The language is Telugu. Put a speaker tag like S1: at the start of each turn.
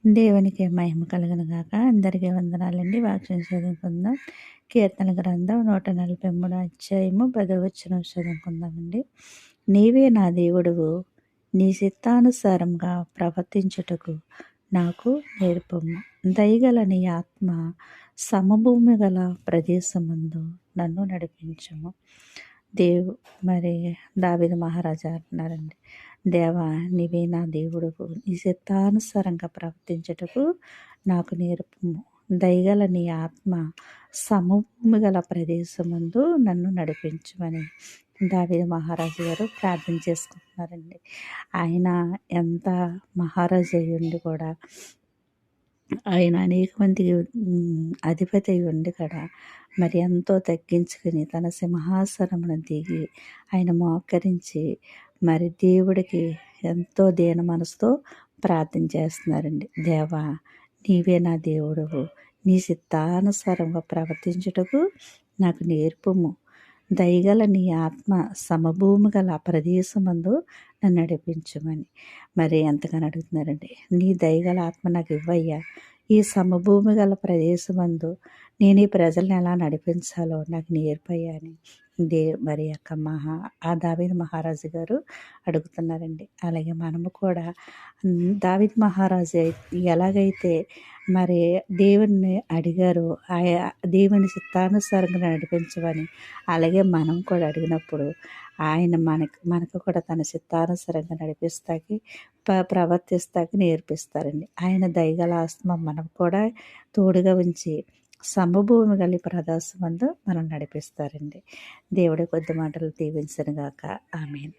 S1: దేవునికి మహిమ కలుగును గాక. అందరికీ వందనాలండి. వాక్యం చదువుకుందాం. కీర్తన గ్రంథం 143 అధ్యాయము 10వ వచనం చదువుకుందామండి. నీవే నా దేవుడవు, నీ చిత్తానుసారంగా ప్రవర్తించుటకు నాకు నేర్పము. దయగల నీ ఆత్మ సమభూమి గల ప్రదేశమందు నన్ను నడిపించము. మరి దావీదు మహారాజా అంటున్నారండి, దేవా నీవే నా దేవుడవు, నీ చిత్తానుసారంగా ప్రవర్తించుటకు నాకు నేర్పము. దయగల నీ ఆత్మ సమభూమి గల ప్రదేశమందు నన్ను నడిపించమని దావీదు మహారాజు గారు ప్రార్థన చేసుకుంటున్నారండి. ఆయన ఎంత మహారాజు అయ్యుండి కూడా, ఆయన అనేక మందికి అధిపతి అయి ఉండి కూడా మరి ఎంతో తగ్గించుకుని తన సింహాసనమును దిగి ఆయన మోకరించి మరి దేవుడికి ఎంతో దీన మనసుతో ప్రార్థన చేస్తున్నారండి. దేవా నీవే నా దేవుడవు, నీ చిత్తానుసారంగా ప్రవర్తించుటకు నాకు నేర్పుము. దయగల నీ ఆత్మ సమభూమి గల ప్రదేశమందు నన్ను నడిపించమని మరి ఎంతగానో అడుగుతున్నారండి. నీ దయగల ఆత్మ నాకు ఇవ్వయ్యా, ఈ సమభూమి గల ప్రదేశమందు నేను ఈ ప్రజల్ని ఎలా నడిపించాలో నాకు నేర్పయ్యా అని మరి దావీదు మహారాజు గారు అడుగుతున్నారండి. అలాగే మనము కూడా దావీదు మహారాజు ఎలాగైతే మరి దేవుణ్ణి అడిగారు, దేవుని చిత్తానుసారంగా నడిపించమని, అలాగే మనం కూడా అడిగినప్పుడు ఆయన మనకు కూడా తన చిత్తానుసారంగా నడిపిస్తాకి ప్రవర్తిస్తాకి నేర్పిస్తారండి. ఆయన దయగల ఆత్మ మనం కూడా తోడుగా ఉంచి సమభూమి గల ప్రదేశమందు మనం నడిపిస్తారండి. దేవుడి కొద్ది మాటలు దీవించను గాక. ఆమేన్.